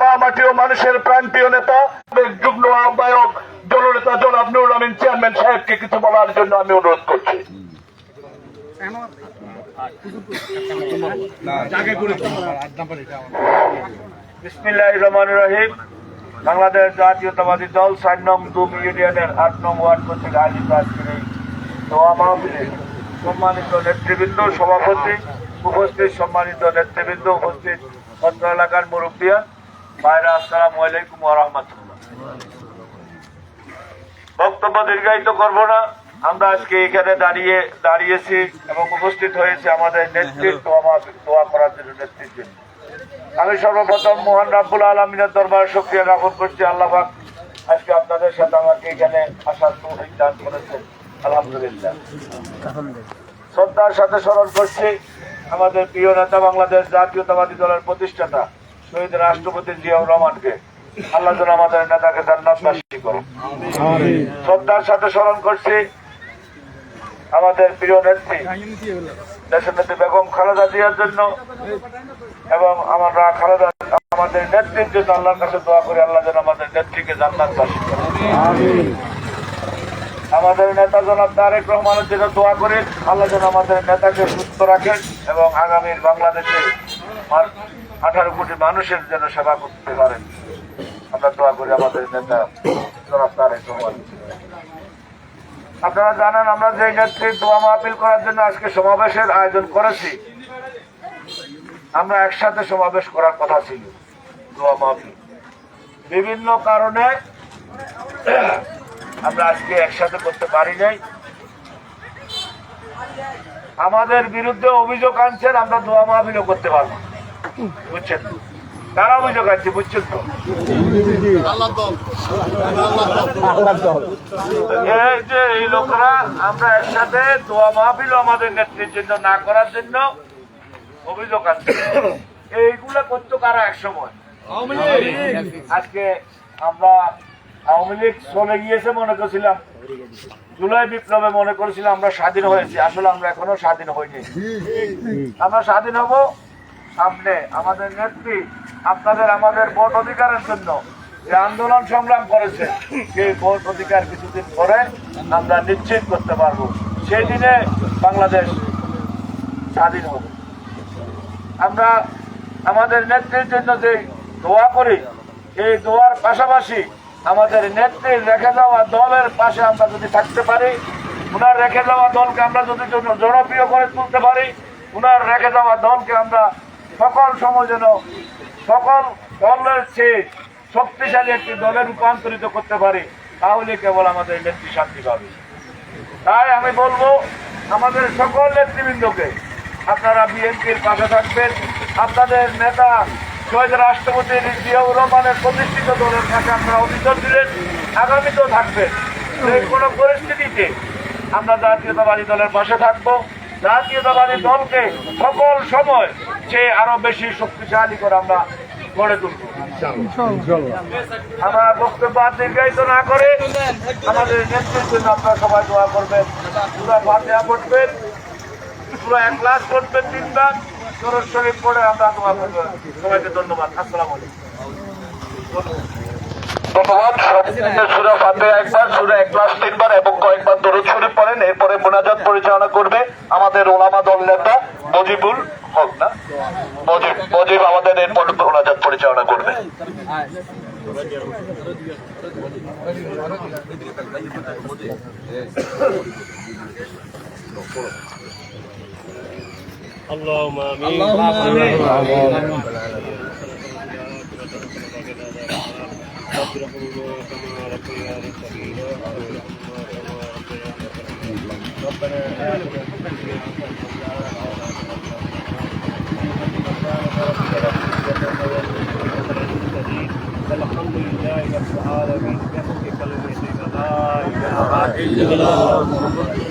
মা মাটি ও মানুষের প্রাণপ্রিয় নেতা যুগ্ম আহ্বায়ক দলনেতা জনাব নুরুল আমিন চেয়ারম্যান সাহেবকে কিছু বলার জন্য আমি অনুরোধ করছি। বিসমিল্লাহির রহমানির রহিম। বাংলাদেশ জাতীয়তাবাদী দল ৪ নং দুম ইউনিয়নের ৮ নং ওয়ার্ড কর্তৃক আয়োজিত আজকের এই দোয়া মাহফিলে সম্মানিত নেতৃবৃন্দ, সভাপতি উপস্থিত, সম্মানিত নেতৃবৃন্দ উপস্থিত, অত্র এলাকার মুরব্বিয়ান ভাইরা, আসসালামু আলাইকুম ওয়া রাহমাতুল্লাহ। বক্তব্য দীর্ঘায়িত করব না। আমরা আজকে এখানে দাঁড়িয়েছি এবং উপস্থিত হয়েছি আমাদের নেতৃত্ব দোয়া করার জন্য, নেতৃত্বের। আমি সর্বপ্রথম মহান রাব্বুল আলামিনের দরবারে শুকরিয়া জ্ঞাপন করছি। আল্লাহ পাক আজকে আপনাদের সাথে আমাকে এখানে আসার তৌফিক দান করেছেন, আলহামদুলিল্লাহ। শ্রদ্ধার সাথে স্মরণ করছি আমাদের প্রিয় নেতা, বাংলাদেশ জাতীয়তাবাদী দলের প্রতিষ্ঠাতা শহীদ রাষ্ট্রপতি জিয়াউর রহমানকে। আল্লাহ যেন আমাদের নেতাকে জান্নাত নসিব করেন। শ্রদ্ধার সাথে স্মরণ করছি আমাদের প্রিয় নেত্রী দেশনেত্রী বেগম খালেদা জিয়ার জন্য এবং আমরা আমাদের নেত্রীর জন্য আল্লাহর কাছে দোয়া করি, আল্লাহ যেন আমাদের নেত্রীকে জান্নাত নসিব করেন। আমাদের নেতা জনাব তারেক রহমানের জন্য দোয়া করেন, আল্লাহ যেন আমাদের নেতাকে সুস্থ রাখেন এবং আগামীর বাংলাদেশে 18 কোটি মানুষের জন্য সেবা করতে পারেন। আমরা দোয়া করি আমাদের নেতা জনাব তারেক রহমান। আপনারা জানেন আমরা যে নেত্রীর দোয়া মাহফিল করার জন্য আজকে সমাবেশের আয়োজন করেছি, আমরা একসাথে সমাবেশ করার কথা ছিল, দোয়া মাহফিল। বিভিন্ন কারণে আমরা আজকে একসাথে করতে পারি নাই। আমাদের বিরুদ্ধে অভিযোগ আনছেন, আমরা দোয়া মাহফিলও করতে পারবো, বুঝছেন? কারা অভিযোগ আনছে বুঝছেন তো? এই যে এই লোকরা আমরা একসাথে দোয়া মাহফিলও আমাদের নেত্রীর জন্য না করার জন্য অভিযোগ আনছে। এইগুলো করতো কারা এক সময়? আজকে আমরা আওয়ামী লীগ চলে গিয়েছে মনে করছিলাম, জুলাই বিপ্লবে মনে করেছিলাম আমরা স্বাধীন হয়েছি। আসলে আমরা এখনো স্বাধীন হইনি। আমরা স্বাধীন হব সামনে। আমাদের নেত্রী আপনাদের আমাদের ভোট অধিকারের জন্য যে আন্দোলন সংগ্রাম করেছে, সেই ভোট অধিকার কিছুদিন পরে আমরা নিশ্চিত করতে পারবো। সেই দিনে বাংলাদেশ স্বাধীন হবে। আমরা আমাদের নেত্রীর জন্য যে দোয়া করি, এই দোয়ার পাশাপাশি আমাদের নেত্রীর রেখে যাওয়া দলের পাশে আমরা যদি থাকতে পারি, উনার রেখে যাওয়া দলকে আমরা যদি জনপ্রিয় করে তুলতে পারি, উনার রেখে যাওয়া দলকে আমরা সকল সময় যেন সকল দলের চেয়ে শক্তিশালী একটি দলে রূপান্তরিত করতে পারি, তাহলে কেবল আমাদের নেত্রী শান্তি পাবে। তাই আমি বলবো আমাদের সকল নেতৃবৃন্দকে আপনারা বিএনপির পাশে থাকবেন। আপনাদের নেতা শহীদ রাষ্ট্রপতি জিয়াউর রহমানের প্রতিষ্ঠিত দলের কাছে আপনারা অভিযোগ দিলেন, আগামীতেও থাকবেন। এই কোনো পরিস্থিতিতে আমরা জাতীয়তাবাদী দলের পাশে থাকবো। জাতীয়তাবাদী দলকে সকল সময় সে আরো বেশি শক্তিশালী করে আমরা গড়ে তুলব। আমার বক্তব্য দীর্ঘায়িত না করে আমাদের নেতৃত্বের জন্য আপনারা সবাই দোয়া করবেন। সূরা ফাতিহা পড়বেন, সূরা ইখলাস পড়বেন 3 বার, দরুদ শরীফ পড়ে আমরা দোয়া করব। সবাইকে ধন্যবাদ। আসসালামু আলাইকুম। ধন্যবাদ। সূরা ফাতিহা একবার, সূরা ইখলাস 3 বার এবং কয়েকবার দরুদ শরীফ পড়েন। এরপরে মুনাজাত পরিচালনা করবে আমাদের ওলামা দল নেতা মুজিবুল হক, না মুজিব আমাদের এরপর মুনাজাত পরিচালনা করবে। اللهم آمين. الحمد لله رب العالمين بحق كلمة لا إله إلا الله